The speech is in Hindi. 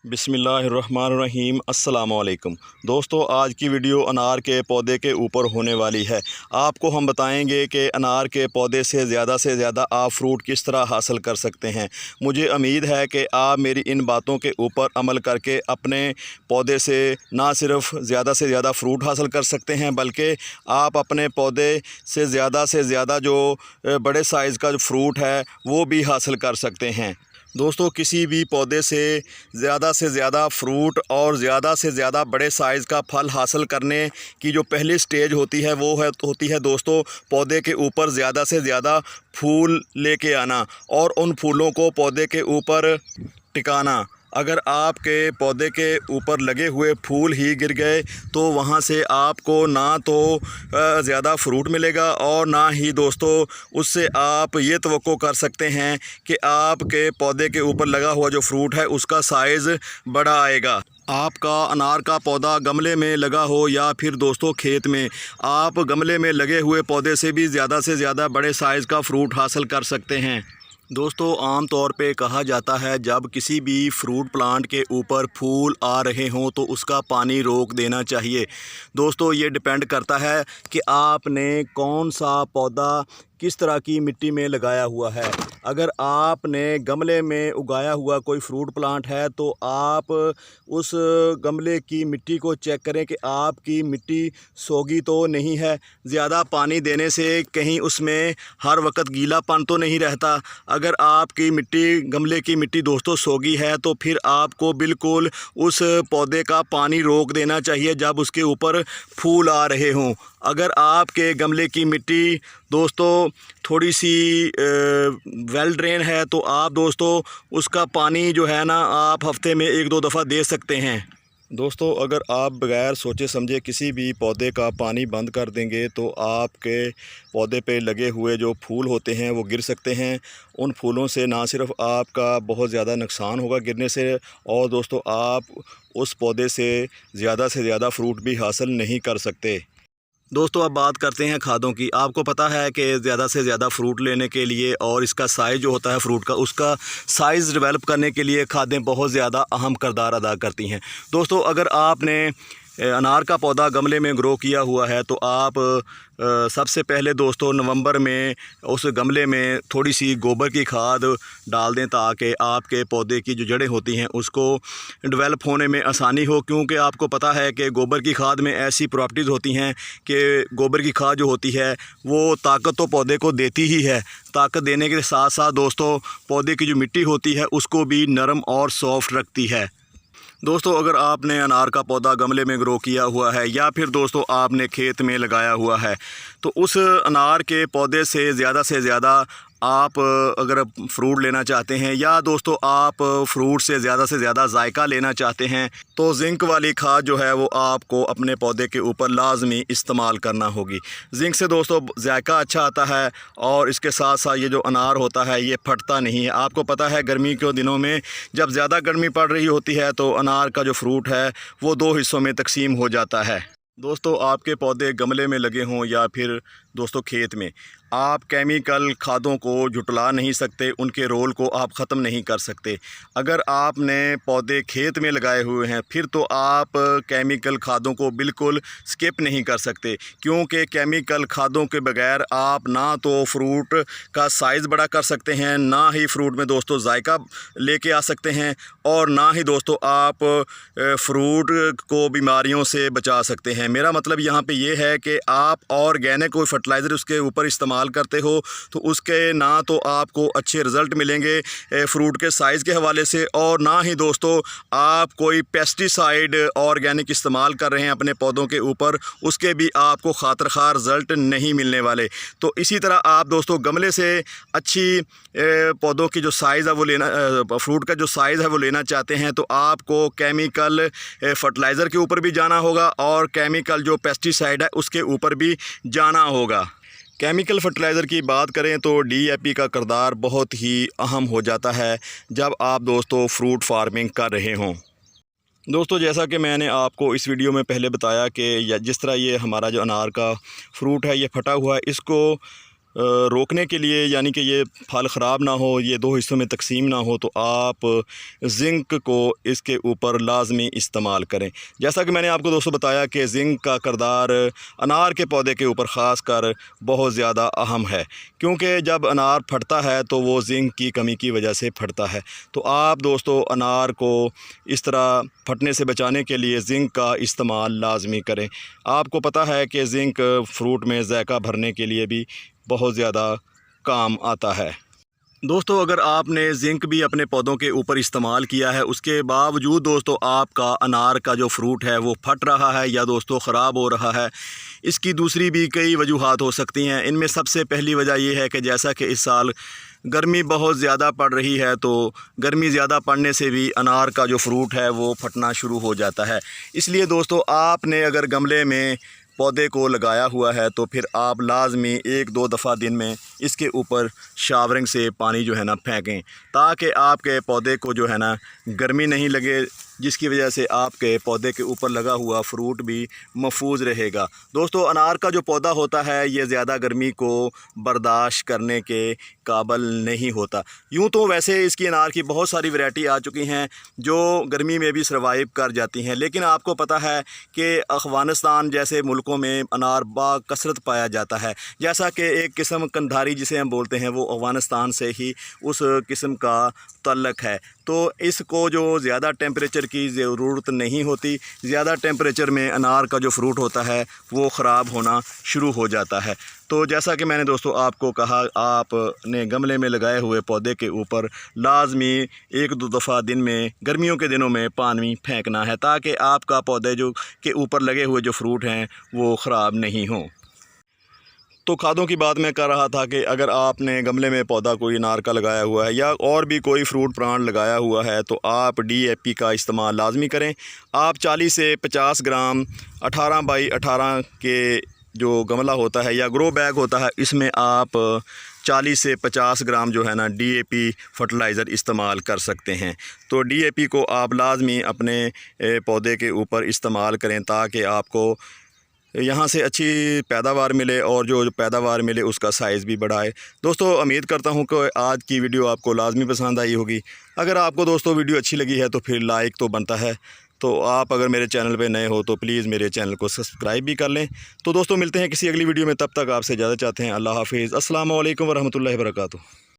बिस्मिल्लाहिर्रहमानिर्रहीम अस्सलाम वालेकुम दोस्तों, आज की वीडियो अनार के पौधे के ऊपर होने वाली है। आपको हम बताएंगे कि अनार के पौधे से ज़्यादा आप फ्रूट किस तरह हासिल कर सकते हैं। मुझे उम्मीद है कि आप मेरी इन बातों के ऊपर अमल करके अपने पौधे से ना सिर्फ से ज़्यादा फ्रूट हासिल कर सकते हैं, बल्कि आप अपने पौधे से ज़्यादा जो बड़े साइज़ का जो फ्रूट है वो भी हासिल कर सकते हैं। दोस्तों, किसी भी पौधे से ज़्यादा फ्रूट और से ज़्यादा बड़े साइज़ का फल हासिल करने की जो पहली स्टेज होती है वो होती है दोस्तों, पौधे के ऊपर से ज़्यादा फूल लेके आना और उन फूलों को पौधे के ऊपर टिकाना। अगर आपके पौधे के ऊपर लगे हुए फूल ही गिर गए तो वहाँ से आपको ना तो ज़्यादा फ्रूट मिलेगा और ना ही दोस्तों उससे आप ये तवक्को कर सकते हैं कि आपके पौधे के ऊपर लगा हुआ जो फ्रूट है उसका साइज़ बड़ा आएगा। आपका अनार का पौधा गमले में लगा हो या फिर दोस्तों खेत में, आप गमले में लगे हुए पौधे से भी से ज़्यादा बड़े साइज़ का फ्रूट हासिल कर सकते हैं। दोस्तों, आम तौर पे कहा जाता है जब किसी भी फ्रूट प्लांट के ऊपर फूल आ रहे हों तो उसका पानी रोक देना चाहिए। दोस्तों, ये डिपेंड करता है कि आपने कौन सा पौधा किस तरह की मिट्टी में लगाया हुआ है। अगर आपने गमले में उगाया हुआ कोई फ्रूट प्लांट है तो आप उस गमले की मिट्टी को चेक करें कि आपकी मिट्टी सोगी तो नहीं है। ज़्यादा पानी देने से कहीं उसमें हर वक्त गीलापन तो नहीं रहता। अगर आपकी मिट्टी गमले की मिट्टी दोस्तों सोगी है तो फिर आपको बिल्कुल उस पौधे का पानी रोक देना चाहिए जब उसके ऊपर फूल आ रहे हों। अगर आपके गमले की मिट्टी दोस्तों थोड़ी सी वेल ड्रेन है तो आप दोस्तों उसका पानी जो है ना आप हफ्ते में 1-2 दफ़ा दे सकते हैं। दोस्तों, अगर आप बगैर सोचे समझे किसी भी पौधे का पानी बंद कर देंगे तो आपके पौधे पे लगे हुए जो फूल होते हैं वो गिर सकते हैं। उन फूलों से ना सिर्फ आपका बहुत ज़्यादा नुकसान होगा गिरने से, और दोस्तों आप उस पौधे से ज़्यादा फ्रूट भी हासिल नहीं कर सकते। दोस्तों, अब बात करते हैं खादों की। आपको पता है कि से ज़्यादा फ्रूट लेने के लिए और इसका साइज़ जो होता है फ्रूट का, उसका साइज़ डेवलप करने के लिए खादें बहुत ज़्यादा अहम किरदार अदा करती हैं। दोस्तों, अगर आपने अनार का पौधा गमले में ग्रो किया हुआ है तो आप सबसे पहले दोस्तों नवंबर में उस गमले में थोड़ी सी गोबर की खाद डाल दें ताकि आपके पौधे की जो जड़ें होती हैं उसको डेवलप होने में आसानी हो। क्योंकि आपको पता है कि गोबर की खाद में ऐसी प्रॉपर्टीज़ होती हैं कि गोबर की खाद जो होती है वो ताकत तो पौधे को देती ही है, ताकत देने के साथ साथ दोस्तों पौधे की जो मिट्टी होती है उसको भी नरम और सॉफ्ट रखती है। दोस्तों, अगर आपने अनार का पौधा गमले में ग्रो किया हुआ है या फिर दोस्तों आपने खेत में लगाया हुआ है तो उस अनार के पौधे से ज़्यादा आप अगर फ्रूट लेना चाहते हैं या दोस्तों आप फ्रूट से ज़्यादा जायका लेना चाहते हैं तो जिंक वाली खाद जो है वो आपको अपने पौधे के ऊपर लाजमी इस्तेमाल करना होगी। जिंक से दोस्तों जायका अच्छा आता है और इसके साथ साथ ये जो अनार होता है ये फटता नहीं है। आपको पता है गर्मी के दिनों में जब ज़्यादा गर्मी पड़ रही होती है तो अनार का जो फ्रूट है वो 2 हिस्सों में तकसीम हो जाता है। दोस्तों, आपके पौधे गमले में लगे हों या फिर दोस्तों खेत में, आप केमिकल खादों को जुटला नहीं सकते, उनके रोल को आप ख़त्म नहीं कर सकते। अगर आपने पौधे खेत में लगाए हुए हैं फिर तो आप केमिकल खादों को बिल्कुल स्किप नहीं कर सकते, क्योंकि केमिकल खादों के बगैर आप ना तो फ्रूट का साइज़ बड़ा कर सकते हैं, ना ही फ्रूट में दोस्तों जायका लेके आ सकते हैं और ना ही दोस्तों आप फ्रूट को बीमारियों से बचा सकते हैं। मेरा मतलब यहाँ पे ये है कि आप ऑर्गेनिक कोई फर्टिलाइज़र उसके ऊपर इस्तेमाल करते हो तो उसके ना तो आपको अच्छे रिज़ल्ट मिलेंगे फ्रूट के साइज़ के हवाले से, और ना ही दोस्तों आप कोई पेस्टिसाइड ऑर्गेनिक इस्तेमाल कर रहे हैं अपने पौधों के ऊपर, उसके भी आपको खातिर ख़ार रिज़ल्ट नहीं मिलने वाले। तो इसी तरह आप दोस्तों गमले से अच्छी पौधों की जो साइज़ है वो लेना फ्रूट का जो साइज़ है वो लेना चाहते हैं तो आपको केमिकल फर्टिलाइज़र के ऊपर भी जाना होगा और केमिकल जो पेस्टिसाइड है उसके ऊपर भी जाना होगा। केमिकल फर्टिलाइज़र की बात करें तो DAP का किरदार बहुत ही अहम हो जाता है जब आप दोस्तों फ्रूट फार्मिंग कर रहे हों। दोस्तों, जैसा कि मैंने आपको इस वीडियो में पहले बताया कि जिस तरह ये हमारा जो अनार का फ्रूट है ये फटा हुआ है, इसको रोकने के लिए, यानी कि ये फल ख़राब ना हो, ये दो हिस्सों में तकसीम ना हो, तो आप ज़िंक को इसके ऊपर लाजमी इस्तेमाल करें। जैसा कि मैंने आपको दोस्तों बताया कि ज़िंक का किरदार अनार के पौधे के ऊपर ख़ास कर बहुत ज़्यादा अहम है, क्योंकि जब अनार फटता है तो वो ज़िंक की कमी की वजह से फटता है। तो आप दोस्तों अनार को इस तरह फटने से बचाने के लिए ज़िंक का इस्तेमाल लाजमी करें। आपको पता है कि ज़िंक फ्रूट में जायका भरने के लिए भी बहुत ज़्यादा काम आता है। दोस्तों, अगर आपने ज़िंक भी अपने पौधों के ऊपर इस्तेमाल किया है, उसके बावजूद दोस्तों आपका अनार का जो फ्रूट है वो फट रहा है या दोस्तों ख़राब हो रहा है, इसकी दूसरी भी कई वजूहात हो सकती हैं। इनमें सबसे पहली वजह यह है कि जैसा कि इस साल गर्मी बहुत ज़्यादा पड़ रही है, तो गर्मी ज़्यादा पड़ने से भी अनार का जो फ्रूट है वो फटना शुरू हो जाता है। इसलिए दोस्तों, आपने अगर गमले में पौधे को लगाया हुआ है तो फिर आप लाजमी 1-2 दफ़ा दिन में इसके ऊपर शावरिंग से पानी जो है ना फेंकें, ताकि आपके पौधे को जो है ना गर्मी नहीं लगे, जिसकी वजह से आपके पौधे के ऊपर लगा हुआ फ्रूट भी महफूज रहेगा। दोस्तों, अनार का जो पौधा होता है ये ज़्यादा गर्मी को बर्दाश्त करने के काबिल नहीं होता। यूँ तो वैसे इसकी अनार की बहुत सारी वैरायटी आ चुकी हैं जो गर्मी में भी सर्वाइव कर जाती हैं, लेकिन आपको पता है कि अफ़गानिस्तान जैसे मुल्कों में अनार बाकसरत पाया जाता है। जैसा कि एक किस्म कंधारी जिसे हम बोलते हैं वो अफ़गानिस्तान से ही उस किस्म का तल्लक है। तो इसको जो ज़्यादा टेम्परेचर की ज़रूरत नहीं होती, ज़्यादा टेम्परेचर में अनार का जो फ्रूट होता है वो ख़राब होना शुरू हो जाता है। तो जैसा कि मैंने दोस्तों आपको कहा, आपने गमले में लगाए हुए पौधे के ऊपर लाजमी 1-2 दफ़ा दिन में गर्मियों के दिनों में पानी फेंकना है, ताकि आपका पौधे जो के ऊपर लगे हुए जो फ्रूट हैं वो ख़राब नहीं हों। तो खादों की बात मैं कर रहा था कि अगर आपने गमले में पौधा कोई अनार का लगाया हुआ है या और भी कोई फ्रूट प्लांट लगाया हुआ है तो आप DAP का इस्तेमाल लाजमी करें। आप 40 से 50 ग्राम 18 बाई 18 के जो गमला होता है या ग्रो बैग होता है, इसमें आप 40 से 50 ग्राम जो है ना DAP फर्टिलाइज़र इस्तेमाल कर सकते हैं। तो DAP को आप लाजमी अपने पौधे के ऊपर इस्तेमाल करें, ताकि आपको यहाँ से अच्छी पैदावार मिले और जो पैदावार मिले उसका साइज़ भी बढ़ाए। दोस्तों, उम्मीद करता हूँ कि आज की वीडियो आपको लाजमी पसंद आई होगी। अगर आपको दोस्तों वीडियो अच्छी लगी है तो फिर लाइक तो बनता है। तो आप अगर मेरे चैनल पे नए हो तो प्लीज़ मेरे चैनल को सब्सक्राइब भी कर लें। तो दोस्तों, मिलते हैं किसी अगली वीडियो में, तब तक आपसे इजाज़त चाहते हैं। अल्लाह हाफ़िज़। अस्सलामु अलैकुम वरहमतुल्लाहि वबरकातुहू।